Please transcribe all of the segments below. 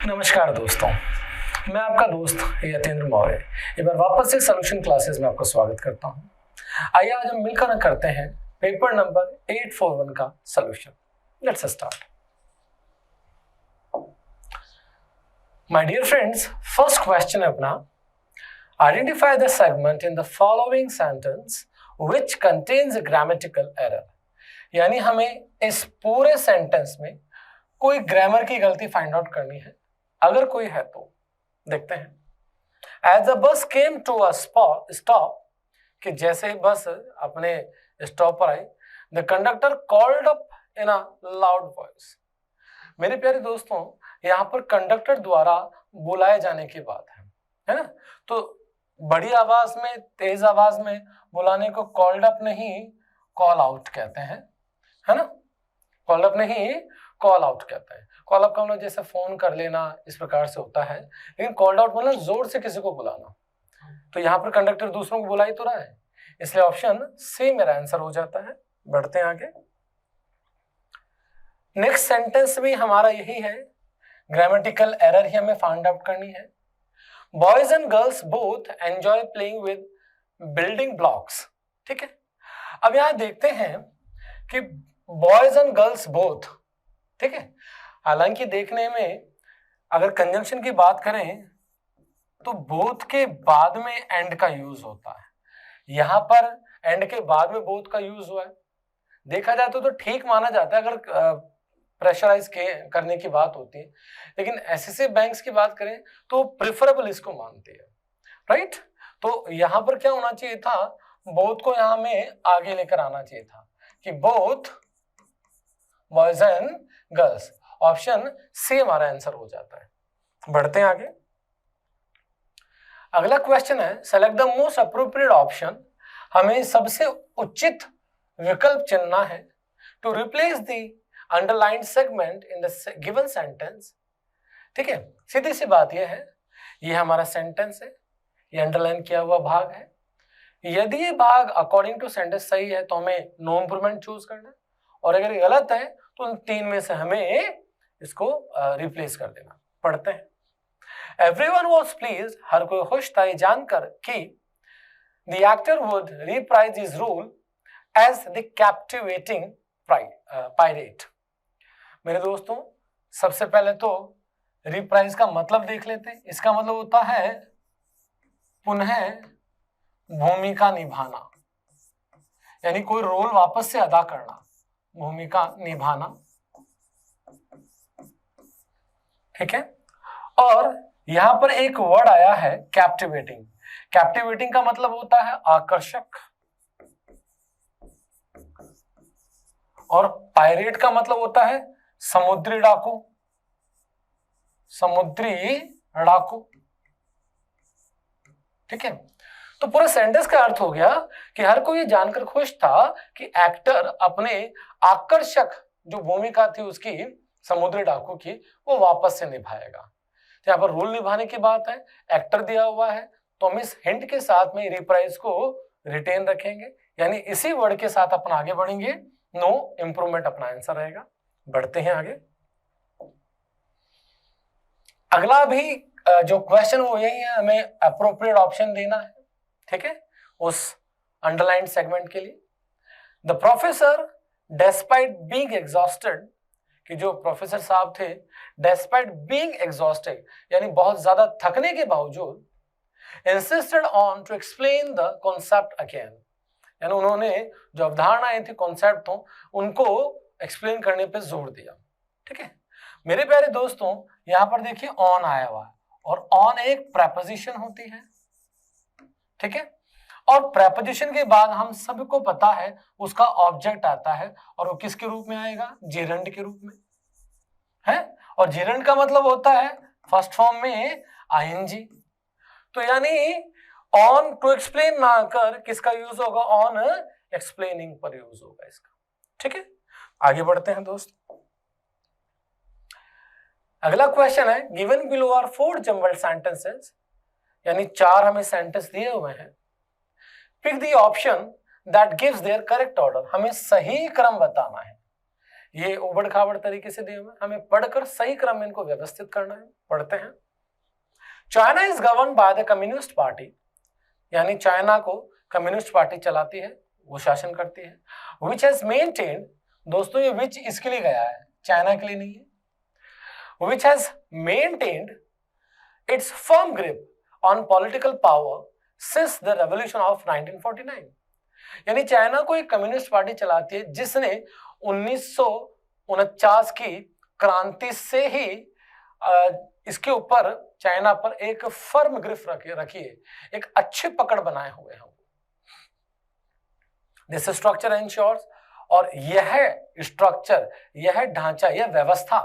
नमस्कार दोस्तों, मैं आपका दोस्त यतेंद्र मौर्य एक बार वापस से सॉल्यूशन क्लासेस में आपका स्वागत करता हूं। आइए आज हम मिलकर करते हैं पेपर नंबर 841 का solution. Let's start. My dear friends, first question है अपना, identify the segment in the following sentence which contains a grammatical error. यानी हमें इस पूरे सेंटेंस में कोई ग्रामर की गलती फाइंड आउट करनी है। अगर कोई है तो देखते हैं। As the bus came to a stop, कि जैसे बस अपने स्टॉप पर आई, the conductor called up in a loud voice. मेरे प्यारे दोस्तों, यहाँ पर कंडक्टर द्वारा बुलाए जाने की बात है ना। तो बड़ी आवाज में, तेज आवाज में बुलाने को कॉल्ड अप नहीं, कॉल आउट कहते हैं, है ना। कॉल अप नहीं, कॉल आउट कहते हैं। कॉल अप का मतलब जैसे फोन कर लेना, इस प्रकार से होता है, लेकिन कॉल्ड आउट मतलब जोर से किसी को बुलाना। तो यहाँ पर कंडक्टर दूसरों को बुला ही तो रहा है, इसलिए ऑप्शन सी मेरा आंसर हो जाता है। बढ़ते हैं आगे। नेक्स्ट सेंटेंस भी हमारा यही है, ग्रामेटिकल एरर ही हमें फाइंड आउट करनी है। Boys and girls both enjoy playing with building blocks. ठीक है, अब यहाँ देखते हैं कि बॉयज एंड गर्ल्स बोथ, ठीक है। हालांकि देखने में अगर कंजंक्शन की बात करें तो बोथ के बाद में एंड का यूज होता है। यहां पर एंड के बाद में बोथ का यूज हुआ है। देखा जाए तो ठीक माना जाता है अगर प्रेशराइज करने की बात होती है, लेकिन एसएससी बैंक्स की बात करें तो प्रेफरेबल इसको मानती है, राइट। तो यहां पर क्या होना चाहिए था, बोथ को यहां में आगे लेकर आना चाहिए था कि both boys and girls. Option C हमारा आंसर हो जाता है। बढ़ते हैं आगे। अगला क्वेश्चन है, select the most appropriate option. हमें सबसे उचित विकल्प चुनना है to replace the underlined segment in the given sentence. ठीक है, सीधी सी बात यह है, ये हमारा सेंटेंस है, ये अंडरलाइन किया हुआ भाग है। यदि ये भाग अकॉर्डिंग टू सेंटेंस सही है तो हमें नो इंप्रूवमेंट चूज करना है, और अगर ये गलत है तो उन तीन में से हमें इसको रिप्लेस कर देना। पढ़ते हैं। Everyone was pleased, हर कोई खुश था ये जानकर कि the actor would reprise his role as the captivating pirate। मेरे दोस्तों, सबसे पहले तो रिप्राइज का मतलब देख लेते हैं। इसका मतलब होता है पुनः भूमिका निभाना, यानी कोई रोल वापस से अदा करना, भूमिका निभाना। ठीक है, और यहां पर एक वर्ड आया है कैप्टिवेटिंग। कैप्टिवेटिंग का मतलब होता है आकर्षक, और पायरेट का मतलब होता है समुद्री डाकू। समुद्री डाकू, ठीक है। तो पूरे सेंटेंस का अर्थ हो गया कि हर कोई ये जानकर खुश था कि एक्टर अपने आकर्षक जो भूमिका थी उसकी, समुद्री डाकू की, वो वापस से निभाएगा। यहाँ पर रोल निभाने की बात है, एक्टर दिया हुआ है, तो हम इस हिंट के साथ में रिप्राइज को रिटेन रखेंगे, यानी इसी वर्ड के साथ अपन आगे बढ़ेंगे। नो इंप्रूवमेंट अपना आंसर रहेगा। बढ़ते हैं आगे। अगला भी जो क्वेश्चन वो यही है, हमें अप्रोप्रिएट ऑप्शन देना है, ठीक है, उस अंडरलाइन सेगमेंट के लिए। The professor despite being exhausted, कि जो प्रोफेसर साहब थे, डेस्पाइट बीइंग एग्जॉस्टेड यानी बहुत ज्यादा थकने के बावजूद, insisted on to explain the concept again, यानी उन्होंने जो अवधारणाएं थी, कॉन्सेप्ट थो, उनको एक्सप्लेन करने पे जोर दिया। ठीक है, मेरे प्यारे दोस्तों, यहां पर देखिए ऑन आया हुआ है, और ऑन एक प्रेपोजिशन होती है। ठीक है, और प्रेपोजिशन के बाद हम सबको पता है उसका ऑब्जेक्ट आता है, और वो किसके रूप में आएगा, जेरंड के रूप में है। और जेरंड का मतलब होता है फर्स्ट फॉर्म में आईएनजी। तो यानी ऑन टू एक्सप्लेन ना कर किसका यूज होगा, ऑन एक्सप्लेनिंग पर यूज होगा इसका। ठीक है, आगे बढ़ते हैं दोस्त। अगला क्वेश्चन है, given below are 4 jumbled sentences, यानी 4 हमें सेंटेंस दिए हुए हैं। Pick the option that gives their correct order, हमें सही क्रम बताना है। ये उबड़ खाबड़ तरीके से दिए हुए, हमें पढ़कर सही क्रम में इनको व्यवस्थित करना है। पढ़ते हैं। China is govern by the communist party, यानी चाइना को कम्युनिस्ट पार्टी चलाती है, वो शासन करती है। विच हैज मेंटेन्ड, दोस्तों ये विच इसके लिए गया है, चाइना के लिए नहीं है। Which has maintained it's firm grip on political power since the revolution of 1949, यानी चाइना को एक कम्युनिस्ट पार्टी चलाती है जिसने 1949 की क्रांति से ही इसके ऊपर चाइना पर एक फर्म ग्रिप रखी है, एक अच्छी पकड़ बनाए हुए हैं। दिस स्ट्रक्चर एंश्योर्स, और यह स्ट्रक्चर, यह ढांचा, यह व्यवस्था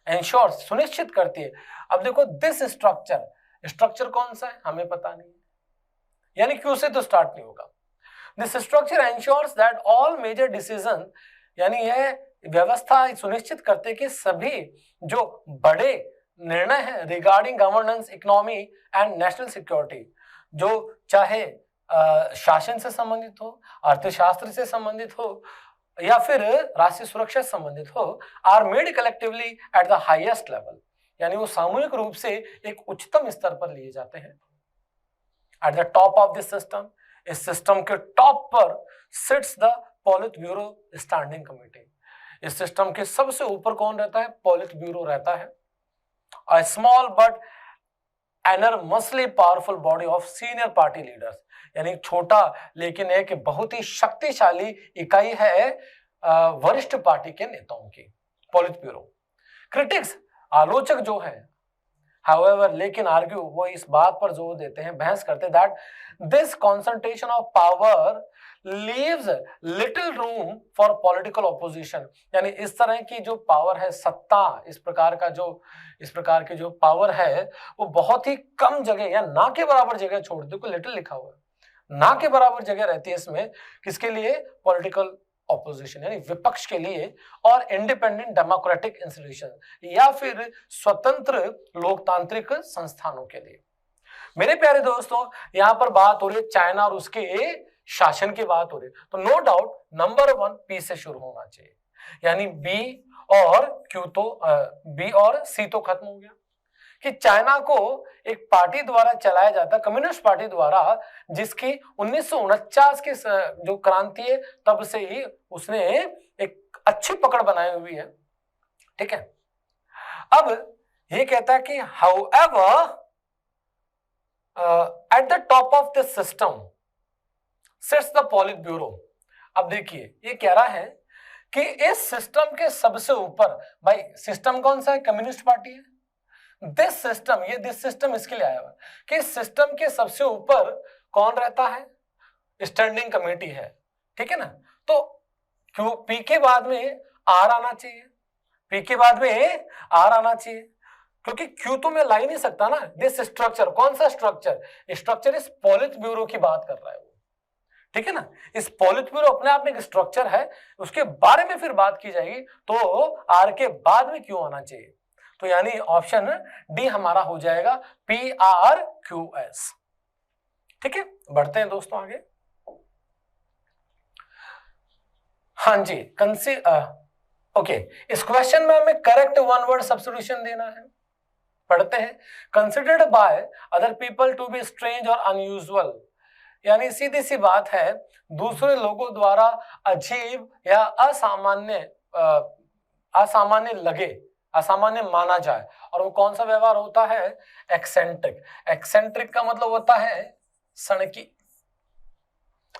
एंश्योर्स सुनिश्चित करती है। अब देखो दिस स्ट्रक्चर, स्ट्रक्चर कौन सा है हमें पता नहीं है, यानी क्यों से तो स्टार्ट नहीं होगा। This structure ensures that all major decision, यानी यह व्यवस्था सुनिश्चित करते कि सभी जो बड़े निर्णय है regarding governance, economy and national security, जो चाहे शासन से संबंधित हो, अर्थशास्त्र से संबंधित हो या फिर राष्ट्रीय सुरक्षा से संबंधित हो, are made collectively at the highest level, यानी वो सामूहिक रूप से एक उच्चतम स्तर पर लिए जाते हैं। At the top of this system, इस सिस्टम के टॉप पर sits the politburo standing committee, इस सिस्टम के सबसे ऊपर कौन रहता है, पॉलिट ब्यूरो रहता है। A small but enormously powerful body of senior party leaders, यानी छोटा लेकिन एक बहुत ही शक्तिशाली इकाई है वरिष्ठ पार्टी के नेताओं की, पॉलिट ब्यूरो। क्रिटिक्स, आलोचक जो है, however, लेकिन आर्ग्यू, वो इस बात पर जोर देते हैं, बहस करते हैं, that this concentration of power leaves little room for political opposition, यानी इस तरह की जो पावर है, सत्ता, इस प्रकार के जो पावर है वो बहुत ही कम जगह या ना के बराबर जगह छोड़, देखो लिटिल लिखा हुआ है, ना के बराबर जगह रहती है इसमें, किसके लिए, पॉलिटिकल ऑपोजिशन यानी विपक्ष के लिए, और इंडिपेंडेंट डेमोक्रेटिक इंस्टीट्यूशन या फिर स्वतंत्र लोकतांत्रिक संस्थानों के लिए। मेरे प्यारे दोस्तों, यहां पर बात हो रही है चाइना और उसके शासन की बात हो रही है, तो नो डाउट नंबर 1 पी से शुरू होना चाहिए, यानी बी और क्यू तो बी और सी तो खत्म हो गया कि चाइना को एक पार्टी द्वारा चलाया जाता, कम्युनिस्ट पार्टी द्वारा, जिसकी 1949 की जो क्रांति है तब से ही उसने एक अच्छी पकड़ बनाई हुई है। ठीक है, अब ये कहता है कि however at the top of the system sits the polit bureau। अब देखिए ये कह रहा है कि इस सिस्टम के सबसे ऊपर, भाई सिस्टम कौन सा है, कम्युनिस्ट पार्टी है। दिस सिस्टम, ये दिस सिस्टम इसके लिए आया हुआ कि सिस्टम के सबसे ऊपर कौन रहता है, स्टैंडिंग कमेटी है। ठीक है ना, तो क्यों पी के बाद में आर आना चाहिए, पी के बाद में आर आना चाहिए, क्योंकि क्यू तो मैं ला ही नहीं सकता ना। दिस स्ट्रक्चर, कौन सा स्ट्रक्चर, स्ट्रक्चर इस पॉलिट ब्यूरो की बात कर रहा है वो। ठीक है ना, इस पॉलिट ब्यूरो अपने आप में एक स्ट्रक्चर है, उसके बारे में फिर बात की जाएगी, तो आर के बाद में क्यू आना चाहिए, तो यानी ऑप्शन डी हमारा हो जाएगा पी आर क्यू एस। ठीक है, बढ़ते हैं दोस्तों आगे। हाँ जी, ओके, इस क्वेश्चन में हमें करेक्ट वन वर्ड सब्स्टिट्यूशन देना है। पढ़ते हैं, considered by other people to be strange और अनयूजुअल, यानी सीधी सी बात है, दूसरे लोगों द्वारा अजीब या असामान्य लगे, असामान्य माना जाए, और वो कौन सा व्यवहार होता है, एक्सेंट्रिक। एक्सेंट्रिक का मतलब होता है सनकी।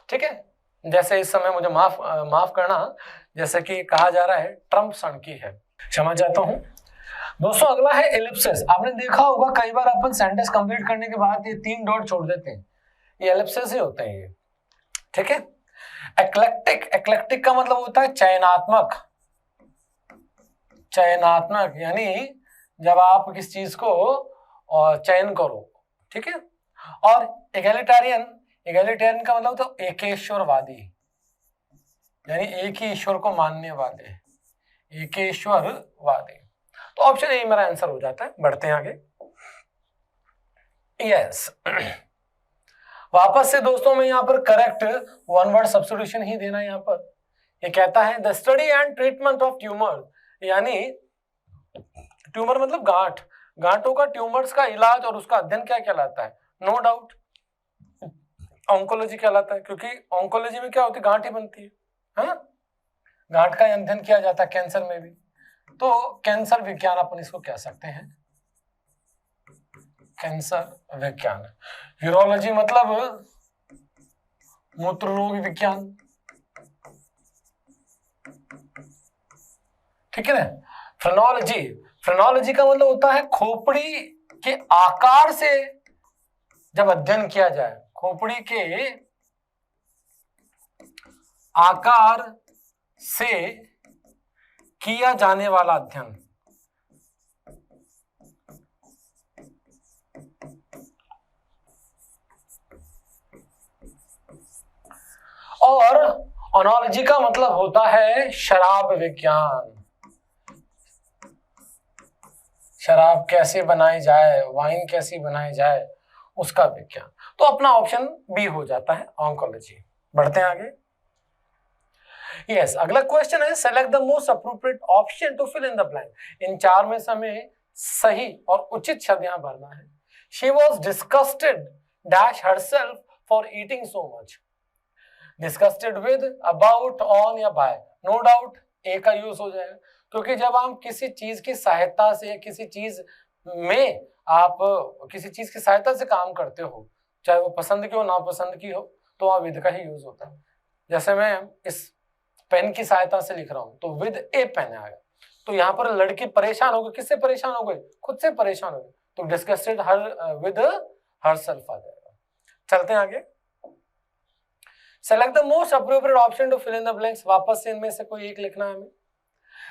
ठीक है, जैसे इस समय मुझे माफ करना, जैसे कि कहा जा रहा है ट्रम्प सनकी है, क्षमा चाहता हूं दोस्तों। अगला है एलिप्सिस। आपने देखा होगा कई बार अपन सेंटेंस कंप्लीट करने के बाद ये 3 डॉट छोड़ देते हैं, ये एलिप्सिस ही होते हैं ये। ठीक है, एक्लेक्टिक, एक्लेक्टिक का मतलब होता है चयनात्मक। चयनात्मक यानी जब आप किस चीज को चयन करो। ठीक है, और एगैलिटेरियन, एगैलिटेरियन का मतलब होता है एकेश्वरवादी, यानी एक ही ईश्वर को मानने वाले, एकेश्वरवादी। तो ऑप्शन ए मेरा आंसर हो जाता है। बढ़ते हैं आगे। यस, वापस से दोस्तों में यहाँ पर करेक्ट वन वर्ड सब्स्टिट्यूशन ही देना है यहाँ पर, ये कहता है the study and treatment of tumour, यानी ट्यूमर मतलब गांठ, गांठों का ट्यूमर्स का इलाज और उसका अध्ययन क्या कहलाता है? नो डाउट ऑन्कोलॉजी कहलाता है, क्योंकि ऑन्कोलॉजी में क्या होती है? गांठ ही बनती है ना, गांठ का अध्ययन किया जाता है कैंसर में भी, तो कैंसर विज्ञान अपन इसको कह सकते हैं, कैंसर विज्ञान। यूरोलॉजी मतलब मूत्र रोग विज्ञान, ठीक है ना। फ्रेनोलॉजी, फ्रेनोलॉजी का मतलब होता है खोपड़ी के आकार से जब अध्ययन किया जाए, खोपड़ी के आकार से किया जाने वाला अध्ययन। और ओनोलॉजी का मतलब होता है शराब विज्ञान, शराब कैसे बनाई जाए, वाइन कैसी बनाई जाए, उसका विज्ञान। तो अपना ऑप्शन बी हो जाता है ऑन्कोलॉजी। बढ़ते हैं आगे। यस, अगला क्वेश्चन है select the most appropriate option to fill in the blank. इन चार में से हमें सही और उचित शब्द यहां भरना है। She was disgusted dash herself for eating so much. Disgusted with, about, on या बाय। नो डाउट ए का यूज हो जाएगा, क्योंकि जब हम किसी चीज की सहायता से या किसी चीज में आप किसी चीज की सहायता से काम करते हो, चाहे वो पसंद की हो नापसंद की हो, तो वहां विद का ही यूज होता है। जैसे मैं इस पेन की सहायता से लिख रहा हूं तो विद ए पेन आएगा, तो यहाँ पर लड़की परेशान हो गई, किससे परेशान हो गई? खुद से परेशान हो गई, तो डिस्गस्टेड विद हरसेल्फ आ जाएगा। चलते हैं आगे। Select the most appropriate option to fill in the blanks. वापस से इनमें से कोई एक लिखना है हमें।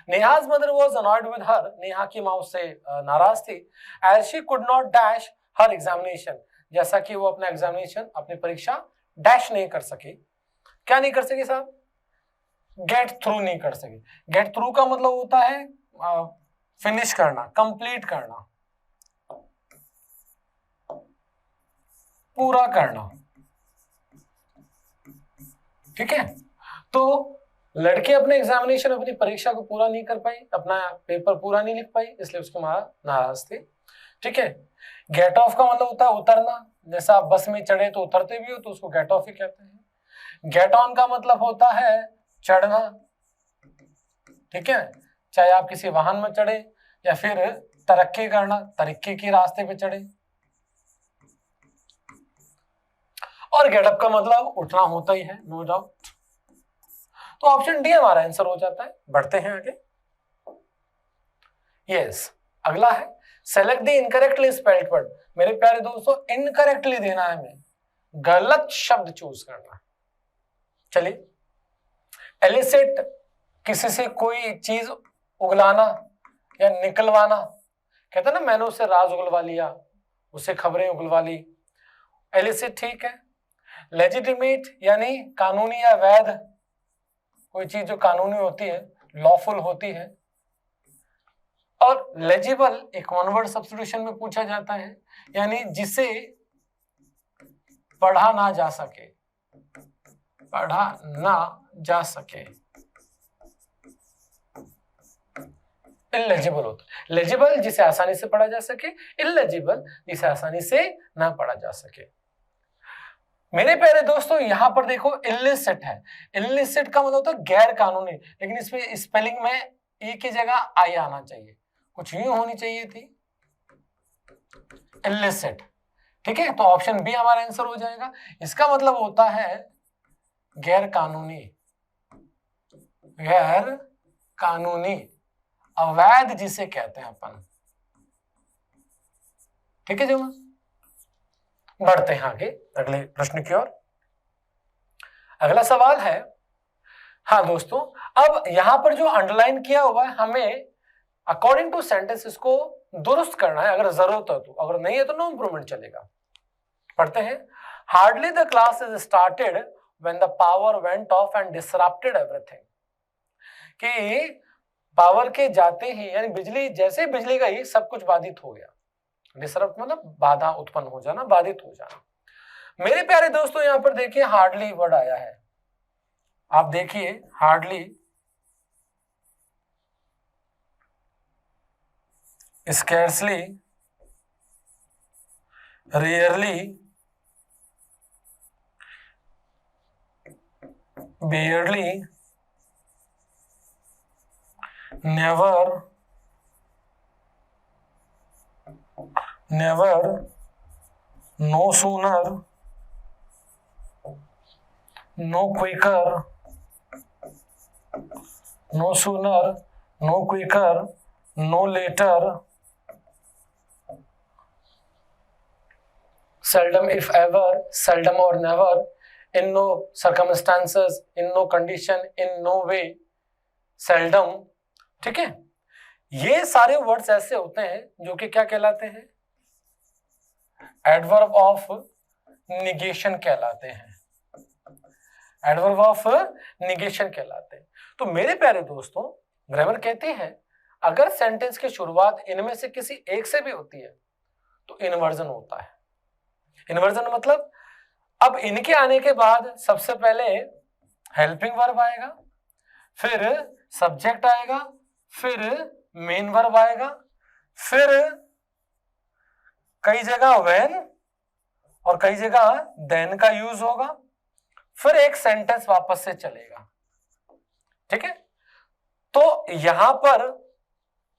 नेहा's mother was annoyed with her. Neha की माँ उससे नाराज थी। As she could not dash her examination. जैसा कि वो अपना एग्जामिनेशन, अपनी परीक्षा डैश नहीं कर सकी। क्या नहीं कर सकी साहब? गेट थ्रू नहीं कर सकी। गेट थ्रू का मतलब होता है फिनिश करना, कंप्लीट करना, पूरा करना, ठीक है। तो लड़की अपने एग्जामिनेशन, अपनी परीक्षा को पूरा नहीं कर पाई, अपना पेपर पूरा नहीं लिख पाई, इसलिए उसकी माँ नाराज थी, ठीक है। गेट ऑफ का मतलब होता है उतरना, जैसा आप बस में चढ़े तो उतरते भी हो तो उसको गेट ऑफ ही कहते हैं। गेट ऑन का मतलब होता है चढ़ना, ठीक है, चाहे आप किसी वाहन में चढ़े या फिर तरक्की करना, तरक्की के रास्ते पे चढ़े। और गेट अप का मतलब उठना होता ही है, नो डाउट। तो ऑप्शन डी हमारा आंसर हो जाता है। बढ़ते हैं आगे। यस, अगला है select the incorrectly spelled word. मेरे प्यारे दोस्तों, इनकरेक्टली देना है हमें, गलत शब्द चूज करना है। चलिए, एलिसिट, किसी से कोई चीज उगलाना या निकलवाना, कहते हैं ना मैंने उससे राज उगलवा लिया, उससे खबरें उगलवा ली, एलिसिट, ठीक है। लेजिटिमेट यानी कानूनी या वैध, कोई चीज जो कानूनी होती है, लॉफुल होती है। और लेजिबल एक वन वर्ड सब्स्टिट्यूशन में पूछा जाता है, यानी जिसे पढ़ा ना जा सके, पढ़ा ना जा सके, इलेजिबल होता है। लेजिबल जिसे आसानी से पढ़ा जा सके, इलेजिबल जिसे आसानी से ना पढ़ा जा सके। मेरे प्यारे दोस्तों, यहां पर देखो इलिसिट है। इलिसिट का मतलब होता है गैर कानूनी, लेकिन इसमें स्पेलिंग में ई की जगह आई आना चाहिए, कुछ यूं होनी चाहिए थी, इलिसिट, ठीक है। तो ऑप्शन बी हमारा आंसर हो जाएगा। इसका मतलब होता है गैर कानूनी, गैर कानूनी, अवैध जिसे कहते हैं अपन, ठीक है। जो बढ़ते हैं आगे अगले प्रश्न की ओर। अगला सवाल है, हाँ दोस्तों, अब यहां पर जो अंडरलाइन किया हुआ है हमें अकॉर्डिंग टू सेंटेंस इसको दुरुस्त करना है, अगर जरूरत हो तो, अगर नहीं है तो नो इंप्रूवमेंट चलेगा। पढ़ते हैं। Hardly the class is started when the power went of and disrupted everything. कि पावर के जाते ही, यानी बिजली, जैसे बिजली गई सब कुछ बाधित हो गया। डिसरप्ट मतलब बाधा उत्पन्न हो जाना, बाधित हो जाना। मेरे प्यारे दोस्तों, यहां पर देखिए हार्डली वर्ड आया है, आप देखिए hardly, scarcely, rarely, barely, never, no sooner, no quicker, no later, seldom if ever, seldom or never, in no circumstances, in no condition, in no way, seldom। ठीक है, ये सारे वर्ड्स ऐसे होते हैं जो कि क्या कहलाते हैं, एडवर्ब ऑफ निगेशन कहलाते हैं, एडवर्ब ऑफ निगेशन कहलाते हैं। तो मेरे प्यारे दोस्तों, ग्रामर कहते हैं अगर सेंटेंस की शुरुआत इनमें से किसी एक से भी होती है तो इन्वर्जन होता है। इन्वर्जन मतलब अब इनके आने के बाद सबसे पहले हेल्पिंग वर्ब आएगा, फिर सब्जेक्ट आएगा, फिर मेन वर्ब आएगा, फिर कई जगह व्हेन और कई जगह देन का यूज होगा, फिर एक सेंटेंस वापस से चलेगा। ठीक है, तो यहां पर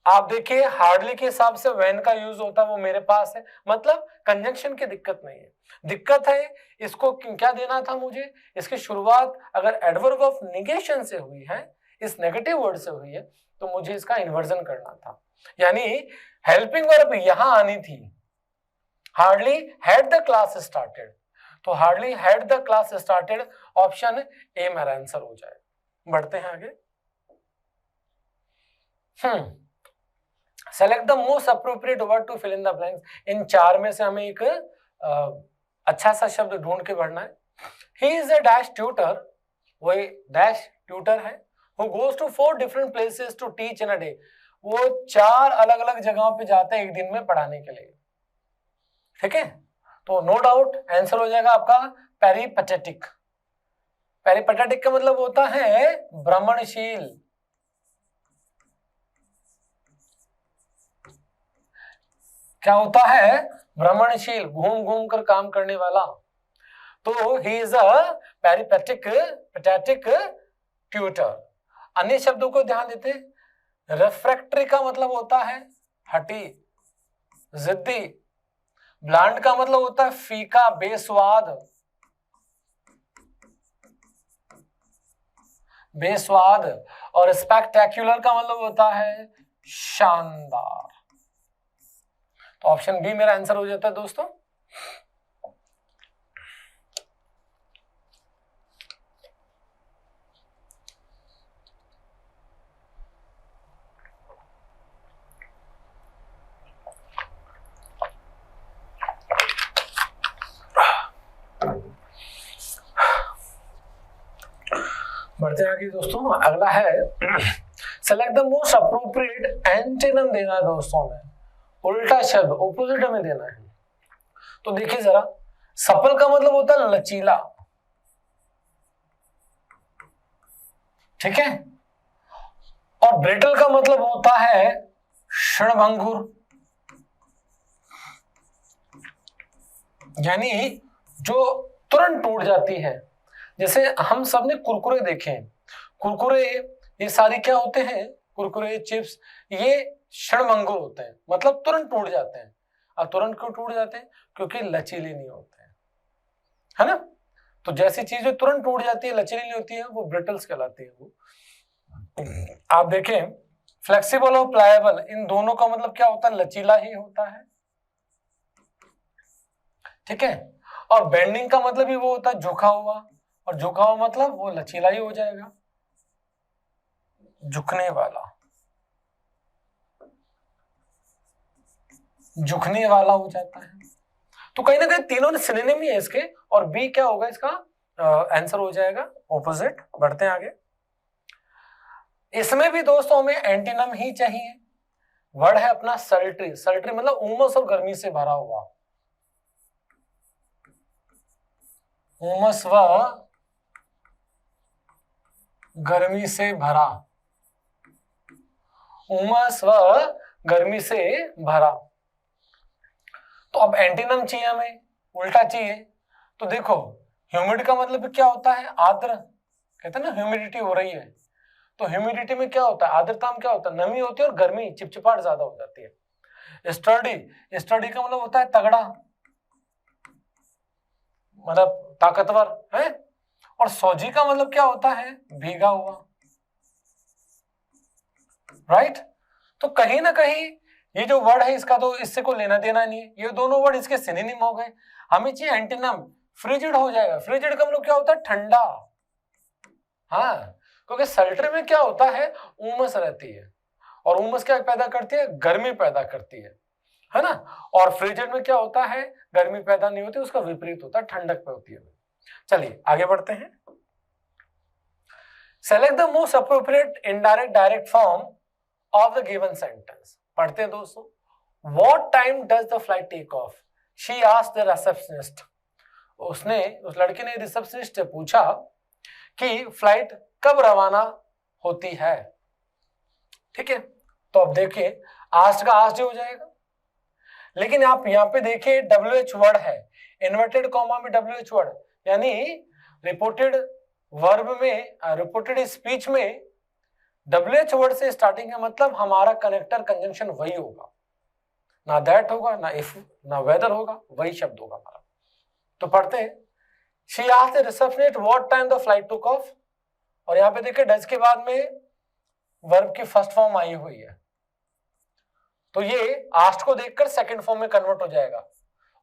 आप देखिए हार्डली के हिसाब से व्हेन का यूज होता है, वो मेरे पास है, मतलब कंजंक्शन की दिक्कत नहीं है। दिक्कत है इसको क्या देना था मुझे, इसकी शुरुआत अगर एडवर्ब ऑफ निगेशन से हुई है, इस नेगेटिव वर्ड से हुई है, तो मुझे इसका इन्वर्जन करना था, यानी हेल्पिंग वर्ब यहां आनी थी, hardly had the class started, तो hardly had the class started option A मेरा आंसर हो जाए। बढ़ते हैं आगे। Select the most appropriate word to fill in the blanks. इन चार में से हमें एक अच्छा सा शब्द ढूंढ के भरना है। He is a dash tutor, वही डैश ट्यूटर है, who goes to 4 different places to teach in a day। वो 4 अलग अलग जगहों पे जाते हैं एक दिन में पढ़ाने के लिए। ठीक है, तो नो डाउट आंसर हो जाएगा आपका पेरिपेटेटिक। पेरिपेटेटिक का मतलब होता है भ्रमणशील। क्या होता है, भ्रमणशील, घूम घूम कर काम करने वाला। तो he is a peripatetic tutor. अन्य शब्दों को ध्यान देते, रेफ्रैक्टरी का मतलब होता है हठी, जिद्दी। ब्लैंड का मतलब होता है फीका, बेस्वाद, और स्पेक्टेक्युलर का मतलब होता है शानदार। तो ऑप्शन बी मेरा आंसर हो जाता है दोस्तों। बढ़ते आगे दोस्तों, अगला है select the most appropriate antonym देना है दोस्तों में, उल्टा शब्द ऑपोजिट में देना है। तो देखिए जरा, सफल का मतलब होता है लचीला, ठीक है, और ब्रिटल का मतलब होता है क्षणभंगुर, यानी जो तुरंत टूट जाती है। जैसे हम सब ने कुरकुरे देखे हैं, कुरकुरे ये सारे क्या होते हैं, कुरकुरे चिप्स, ये क्षणभंगुर होते हैं, मतलब तुरंत टूट जाते हैं। अब तुरंत क्यों टूट जाते हैं, क्योंकि लचीले नहीं होते हैं, है ना। तो जैसी चीजें तुरंत टूट जाती है, लचीली नहीं होती है, वो ब्रिटल्स कहलाती है। वो आप देखें, फ्लेक्सिबल और प्लायबल, इन दोनों का मतलब क्या होता है, लचीला ही होता है, ठीक है। और बेंडिंग का मतलब भी वो होता है झुका हुआ, और झुका हुआ मतलब वो लचीला ही हो जाएगा, झुकने वाला, झुकने वाला हो जाता है। तो कहीं ना कहीं तीनों ने सिनोनिम ही है इसके, और बी क्या होगा इसका आंसर हो जाएगा ऑपोजिट। बढ़ते हैं आगे। इसमें भी दोस्तों हमें एंटीनम ही चाहिए। वर्ड है अपना सल्ट्री, सल्ट्री मतलब उमस और गर्मी से भरा हुआ, उमस व गर्मी से भरा, उमस व गर्मी से भरा। तो अब एंटीनम चाहिए हमें, उल्टा चाहिए। तो देखो ह्यूमिड का मतलब क्या होता है, आर्द्र, कहते हैं ना ह्यूमिडिटी हो रही है। तो ह्यूमिडिटी में क्या होता है, आर्द्रता में क्या होता है, नमी होती है और गर्मी चिपचिपाहट ज्यादा हो जाती है। स्टर्डी, स्टर्डी का मतलब होता है तगड़ा, मतलब ताकतवर है। और सोजी का मतलब क्या होता है, भीगा हुआ, राइट। तो कहीं ना कहीं ये जो वर्ड है इसका तो इससे कोई लेना देना नहीं है, ये दोनों वर्ड इसके सिनोनिम हो गए। हमें चाहिए एंटीनम, फ्रिजिड हो जाएगा। फ्रिजिड का मतलब क्या होता है, ठंडा। हाँ, क्योंकि सल्टर में क्या होता है, उमस रहती है, और उमस क्या पैदा करती है, गर्मी पैदा करती है ना। और फ्रिजिड में क्या होता है, गर्मी पैदा नहीं होती, उसका विपरीत होता है, ठंडक पे होती है। चलिए आगे बढ़ते हैं। Select the most appropriate indirect direct form of the given sentence. पढ़ते हैं दोस्तों। What time does the flight take off? She asked the receptionist. उसने, उस लड़के ने रिसेप्शनिस्ट से पूछा कि फ्लाइट कब रवाना होती है। ठीक है, तो अब देखिए आस्ट का आस्ट हो जाएगा, लेकिन आप यहाँ पे देखिए WH वर्ड है, इन्वर्टेड कॉमा में WH वर्ड, यानी रिपोर्टेड वर्ब में, रिपोर्टेड स्पीच में WH वर्ड से स्टार्टिंग है, मतलब हमारा कनेक्टर कंजंक्शन वही होगा, ना दैट होगा, ना इफ, ना वेदर होगा, वही शब्द होगा हमारा। तो पढ़ते हैं। She asked the receptionist what time the flight took off, और यहाँ पे देखिए डज के बाद में वर्ब की फर्स्ट फॉर्म आई हुई है, तो ये आस्ट को देखकर सेकंड फॉर्म में कन्वर्ट हो जाएगा।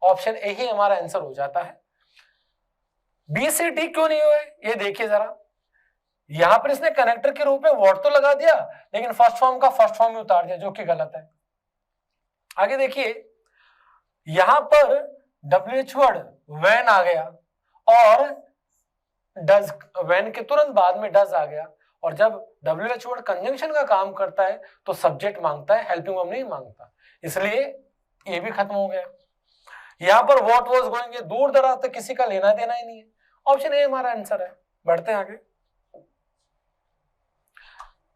ऑप्शन ए ही हमारा आंसर हो जाता है। बी से डी क्यों नहीं हुए, ये देखिए जरा। यहां पर इसने कनेक्टर के रूप में व्हाट तो लगा दिया, लेकिन फर्स्ट फॉर्म का फर्स्ट फॉर्म में उतार दिया, जो कि गलत है। आगे देखिए, यहां पर WH वर्ड व्हेन आ गया, और डज, व्हेन के तुरंत बाद में डज आ गया, और जब WH वर्ड कंजंक्शन का काम करता है तो सब्जेक्ट मांगता है, हेल्पिंग वर्ब नहीं मांगता, इसलिए ये भी खत्म हो गया। यहां पर व्हाट वाज गोइंग, दूर दराज तक किसी का लेना देना ही नहीं है। ऑप्शन ए हमारा आंसर है। बढ़ते हैं आगे।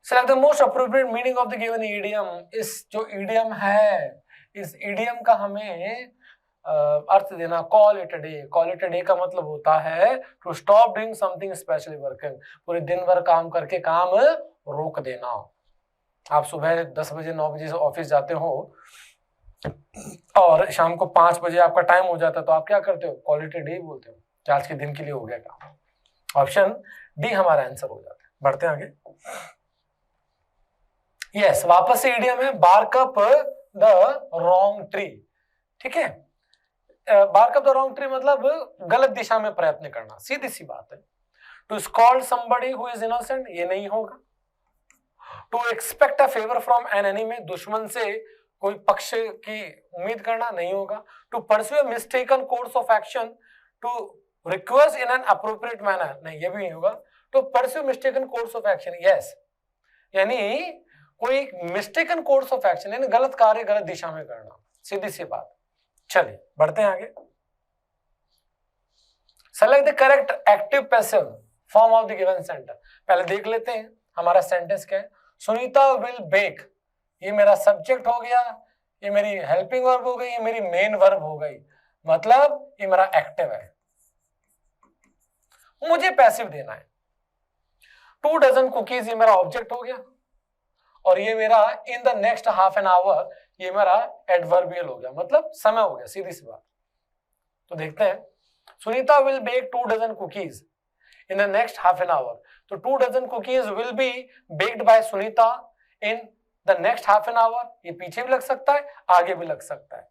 Select the most appropriate meaning of the given idiom. इस जो idiom है, इस idiom का हमें अर्थ देना। Call it a day. Call it a day का मतलब होता है to stop doing something especially working. पूरे दिन भर काम करके काम रोक देना। आप सुबह 10 बजे 9 बजे से ऑफिस जाते हो और शाम को 5 बजे आपका टाइम हो जाता है, तो आप क्या करते हो, कॉल इट ए डे बोलते हो कि आज के दिन के लिए हो गया काम। ऑप्शन डी हमारा आंसर हो जाता है। बढ़ते हैं आगे। यस, वापस से इडियम है, bark up the wrong tree. ठीक है, bark up the wrong tree मतलब गलत दिशा में प्रयत्न करना, सीधी सी बात है। To scold somebody who is innocent, ये नहीं होगा। To expect a favour from an enemy, दुश्मन से कोई पक्ष की उम्मीद करना, नहीं होगा। To pursue a mistaken course of action, to request in an appropriate manner, नहीं ये भी नहीं होगा। To pursue mistaken course of action, yes, यानी कोई मिस्टेकन कोर्स ऑफ एक्शन, यानी गलत कार्य गलत दिशा में करना, सीधी सी बात। चलिए बढ़ते हैं आगे। Select the correct active passive form of the given sentence. पहले देख लेते हैं हमारा सेंटेंस क्या है। सुनीता विल बेक, ये मेरा सब्जेक्ट हो गया, ये मेरी हेल्पिंग वर्ब हो गई, ये मेरी मेन वर्ब हो गई, मतलब ये मेरा एक्टिव है। मुझे पैसिव देना है। 2 डजन कुकीज, ये मेरा ऑब्जेक्ट हो गया, और ये मेरा इन the next half an hour, ये मेरा एडवर्बियल हो गया, मतलब समय हो गया, सीधी सी बात। तो देखते हैं, Sunita will bake 2 dozen cookies in the next half an hour. तो 2 dozen cookies will be baked by Sunita in the next half an hour, ये पीछे भी लग सकता है, आगे भी लग सकता है।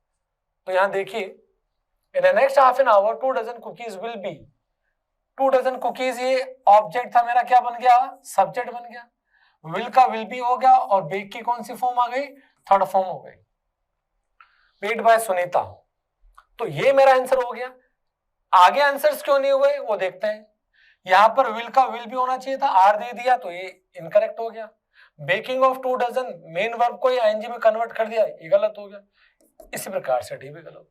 तो यहां देखिए, in the next half an hour 2 dozen cookies will be, 2 dozen cookies ये ऑब्जेक्ट था मेरा, क्या बन गया, सब्जेक्ट बन गया। विल का विल बी हो गया, और बेक की कौन सी फॉर्म आ गई, थर्ड फॉर्म हो गई, बेक्ड बाय सुनीता। तो ये मेरा आंसर हो गया। आगे आंसर्स क्यों नहीं हुए वो देखते हैं। यहां पर विल का विल भी होना चाहिए था, आर दे दिया तो ये इनकरेक्ट हो गया। Baking of 2 dozen, main verb को आईएनजी में कन्वर्ट कर दिया, ये गलत हो गया। इसी प्रकार से डी भी गलत।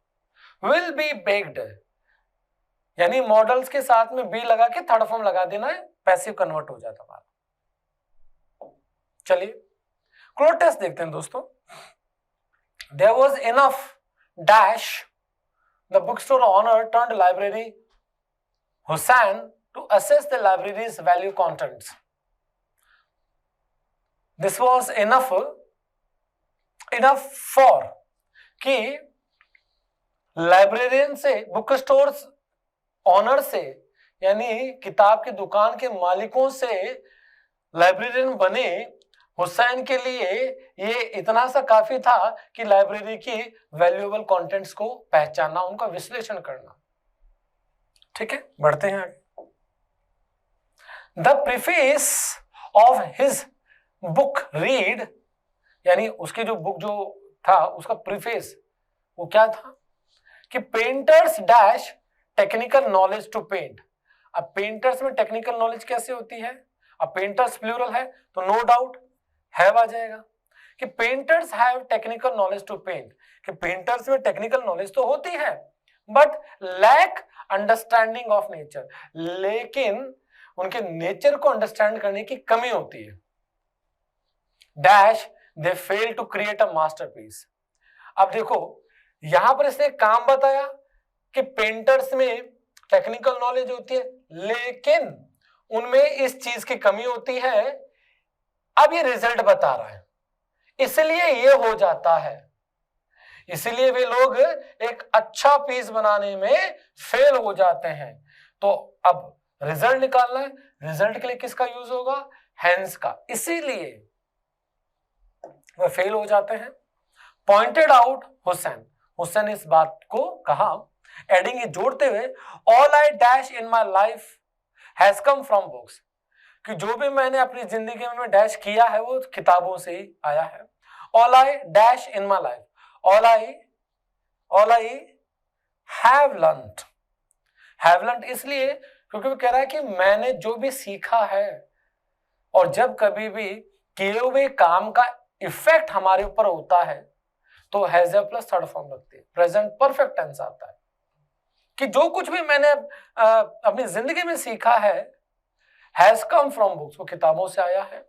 विल बी बेक्ड, यानी मॉडल्स के साथ में बी लगा के थर्ड फॉर्म लगा देना है, पैसिव कन्वर्ट हो जाता हमारा। चलिए क्लोज टेस्ट देखते हैं दोस्तों। There was enough dash the bookstore owner turned librarian to assess the library's value contents. This was enough for कि लाइब्रेरियन से, बुक स्टोर ऑनर से, यानी किताब की दुकान के मालिकों से लाइब्रेरियन बने हुसैन के लिए ये इतना सा काफी था कि लाइब्रेरी की वैल्यूएबल कंटेंट्स को पहचानना, उनका विश्लेषण करना। ठीक है, बढ़ते हैं आगे। The preface of his book read, यानी उसकी जो बुक जो था उसका प्रीफेस वो क्या था कि painters dash technical knowledge to paint. अब पेंटर्स में टेक्निकल नॉलेज कैसे होती है? अब पेंटर्स प्लूरल है तो नो डाउट हैव आ जाएगा कि painters have technical knowledge to paint, कि पेंटर्स में टेक्निकल नॉलेज तो होती है but lack understanding of nature, लेकिन उनके नेचर को अंडरस्टैंड करने की कमी होती है। Dash they fail to create a masterpiece. अब देखो यहां पर इसने काम बताया कि पेंटर्स में टेक्निकल नॉलेज होती है लेकिन उनमें इस चीज की कमी होती है। अब ये रिजल्ट बता रहा है, इसलिए ये हो जाता है, इसलिए वे लोग एक अच्छा पीस बनाने में फेल हो जाते हैं। तो अब रिजल्ट निकालना है, रिजल्ट के लिए किसका यूज होगा? हैंस का, इसीलिए वे फेल हो जाते हैं। पॉइंटेड आउट हुसैन, हुसैन इस बात को कहा, एडिंग ये जोड़ते हुए, all I dash in my life has come from books, कि जो भी मैंने अपनी जिंदगी में डैश किया है वो किताबों से ही आया है। All I dash in my life, all I have learned इसलिए क्योंकि वो कह रहा है कि मैंने जो भी सीखा है, और जब कभी भी किए हुए काम का इफेक्ट हमारे ऊपर होता है तो हैज प्लस थर्ड फॉर्म लगती है, प्रेजेंट परफेक्ट टेंस आता है कि जो कुछ भी मैंने अपनी जिंदगी में सीखा है हैज कम फ्रॉम बुक्स, वो किताबों से आया है।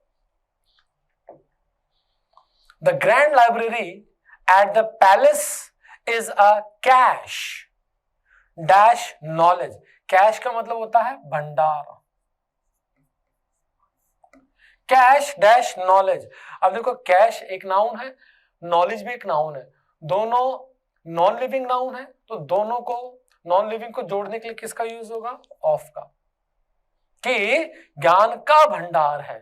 The grand library at the palace is a cash dash knowledge. Cash का मतलब होता है भंडार, कैश डैश नॉलेज। अब देखो कैश एक नाउन है, नॉलेज भी एक नाउन है, दोनों नॉन लिविंग नाउन है, तो दोनों को, नॉन लिविंग को जोड़ने के लिए किसका यूज होगा? ऑफ का, कि ज्ञान का भंडार है।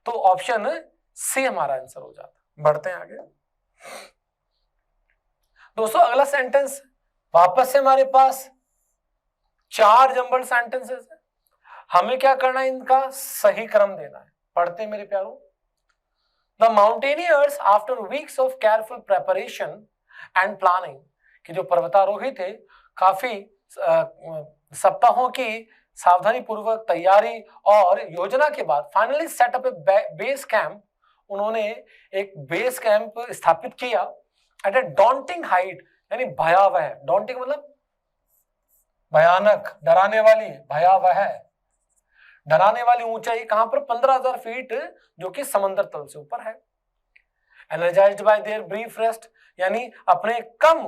तो ऑप्शन सी हमारा आंसर हो जाता है। बढ़ते हैं आगे दोस्तों, अगला सेंटेंस वापस से हमारे पास 4 जंबल सेंटेंसेस है, हमें क्या करना है? इनका सही क्रम देना है। पढ़ते हैं मेरे प्यारों। The mountaineers after weeks of careful preparation and planning, कि जो पर्वतारोही थे काफी सप्ताहों की सावधानी पूर्वक तैयारी और योजना के बाद फाइनली सेटअप ए बेस कैंप, उन्होंने एक बेस कैंप स्थापित किया एट ए डॉन्टिंग हाइट, यानी भयावह, डॉन्टिंग मतलब भयानक, डराने वाली, भयावह डराने वाली ऊंचाई, कहां पर? 15,000 फीट, जो कि समंदर तल से ऊपर है। Energised bye there brief rest, यानी अपने कम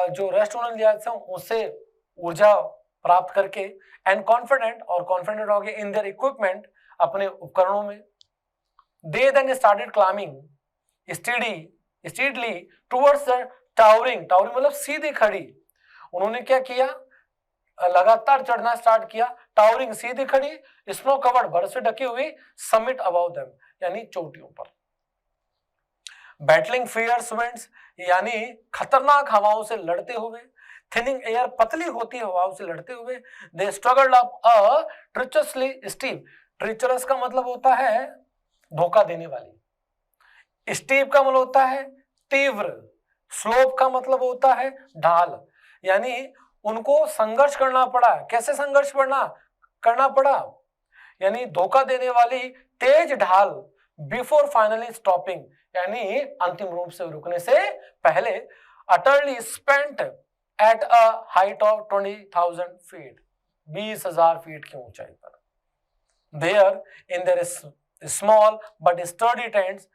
जो रेस्ट उन्होंने लिया था उससे ऊर्जा प्राप्त करके, एंड कॉन्फिडेंट, और कॉन्फिडेंट हो गए इन देयर इक्विपमेंट, अपने उपकरणों में। They then started climbing steadily towards the towering मतलब सीधी खड़ी, उन्होंने क्या किया? लगातार चढ़ना स्टार्ट किया, टावरिंग सीधी खड़ी, स्नो कवर्ड बर्फ से ढकी हुई, समिट अबव देम यानी चोटियों पर। बैटलिंग फियर्स विंड्स यानी खतरनाक हवाओं से लड़ते हुए, थिनिंग एयर पतली होती हवाओं से लड़ते हुए, दे स्ट्रगल्ड अप अ ट्रिचरसली स्टीप, ट्रिचरस का मतलब होता है धोखा देने वाली, स्टीप का मतलब होता है तीव्र, स्लोप का मतलब होता है ढाल, यानी उनको संघर्ष करना पड़ा। कैसे संघर्ष करना पड़ा? यानी धोखा देने वाली तेज ढाल, बिफोर फाइनली स्टॉपिंग यानी अंतिम रूप से रुकने से पहले, utterly spent at a height of 20,000 feet, 20,000 feet की ऊंचाई पर। There in their small but sturdy tents,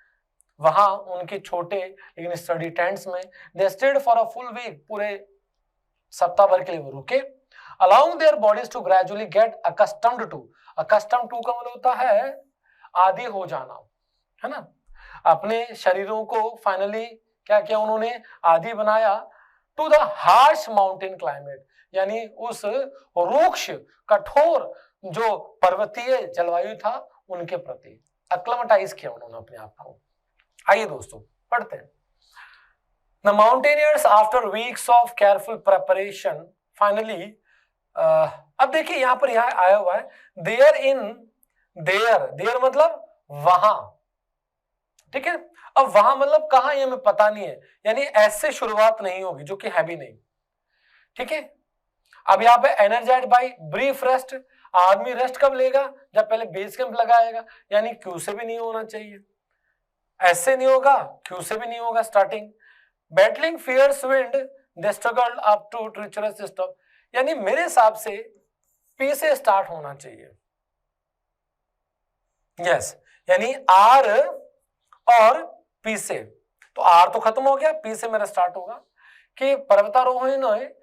वहां उनके छोटे लेकिन स्टडी टेंट्स में they stayed for a full week, पूरे सप्ताह भर के लिए वो रुके। Allowing their bodies to gradually get accustomed to, accustomed to का मतलब होता है आदी हो जाना, है ना। अपने शरीरों को फाइनली क्या किया उन्होंने, आदी बनाया to the harsh mountain climate, यानी उस रुक्ष कठोर जो पर्वतीय जलवायु था उनके प्रति एक्लेमेटाइज किया उन्होंने अपने आप को। आइए दोस्तों पढ़ते हैं। The mountaineers after weeks of careful preparation finally अब देखिए यहां पर यह आया हुआ है देयर मतलब वहां, ठीक है। अब वहां मतलब कहां ये हमें पता नहीं है, यानी ऐसे शुरुआत नहीं होगी जो कि है भी नहीं, ठीक है। अब यहाँ पे एनर्जाइज्ड बाय ब्रीफ रेस्ट, आदमी रेस्ट कब लेगा, जब पहले बेस कैंप लगाएगा, यानी क्यू से भी नहीं होना चाहिए, ऐसे नहीं होगा, क्यू से भी नहीं होगा starting. Battling fierce wind they struggled up to treacherous system, यानी मेरे हिसाब से पी से स्टार्ट होना चाहिए, यस, यानी आर और पी से, तो आर तो खत्म हो गया, पी से मेरा स्टार्ट होगा कि पर्वतारोहणों ने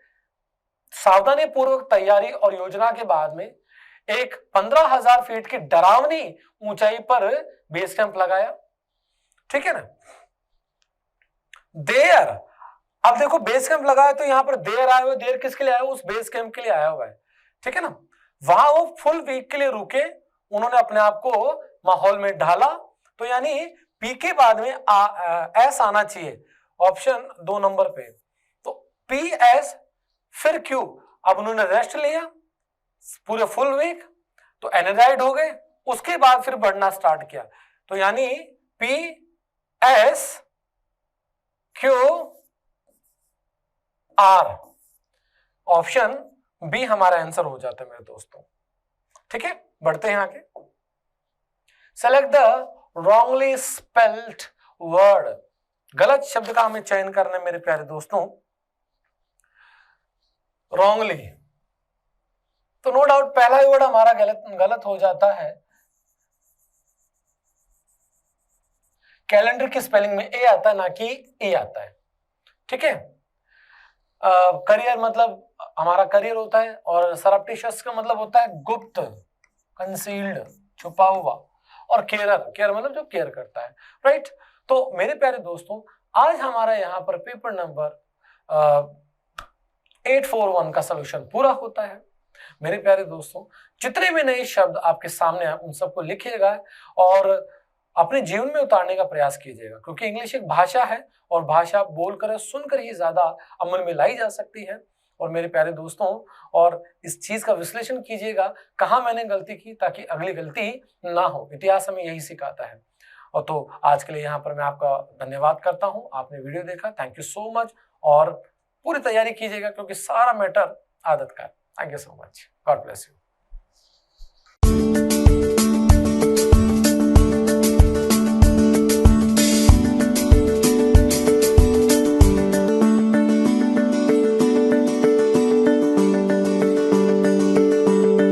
सावधानी पूर्वक तैयारी और योजना के बाद में एक 15,000 फीट की डरावनी ऊंचाई पर बेस कैंप लगाया, ठीक है ना। देयर, अब देखो बेस कैंप लगाया तो यहां पर देयर आया हुआ, देयर किसके लिए आया हुआ, उस बेस कैंप के लिए आया हुआ है, ठीक है ना। वहां वो फुल वीक के लिए रुके, उन्होंने अपने आप को माहौल में ढाला, तो यानी पी के बाद में एस आना चाहिए ऑप्शन 2 नंबर पे, तो पी एस फिर क्यू। अब उन्होंने रेस्ट लिया पूरे फुल वीक, तो एनर्जाइड हो गए, उसके बाद फिर बढ़ना स्टार्ट किया, तो यानी P S Q R, option B हमारा आंसर हो जाता है मेरे दोस्तों, ठीक है। बढ़ते हैं आगे। Select the wrongly spelled word, गलत शब्द का हमें चयन करना है मेरे प्यारे दोस्तों। रॉन्गली, तो नो डाउट पहला ही वर्ड हमारा गलत हो जाता है। कैलेंडर की स्पेलिंग में ए आता है ना कि ए आता है, ठीक है। करियर मतलब हमारा करियर होता है, और सरप्टिशियस का मतलब होता है गुप्त, कंसील्ड, छुपा हुआ, और केयर मतलब जो केयर करता है, राइट। तो मेरे प्यारे दोस्तों आज हमारा यहाँ पर पेपर नंबर 841 का सोल्यूशन पूरा होता है। मेरे प्यारे दोस्तों जितने भी नए शब्द आपके सामने हैं उन सबको लिखिएगा और अपने जीवन में उतारने का प्रयास कीजिएगा, क्योंकि इंग्लिश एक भाषा है और भाषा बोलकर सुनकर ही ज्यादा अमल में लाई जा सकती है। और मेरे प्यारे दोस्तों और इस चीज का विश्लेषण कीजिएगा कहाँ मैंने गलती की, ताकि अगली गलती ना हो। इतिहास हमें यही सिखाता है। और तो आज के लिए यहाँ पर मैं आपका धन्यवाद करता हूँ, आपने वीडियो देखा, थैंक यू सो मच। और पूरी तैयारी कीजिएगा क्योंकि सारा मैटर आदत का है। Thank you so much, God bless you.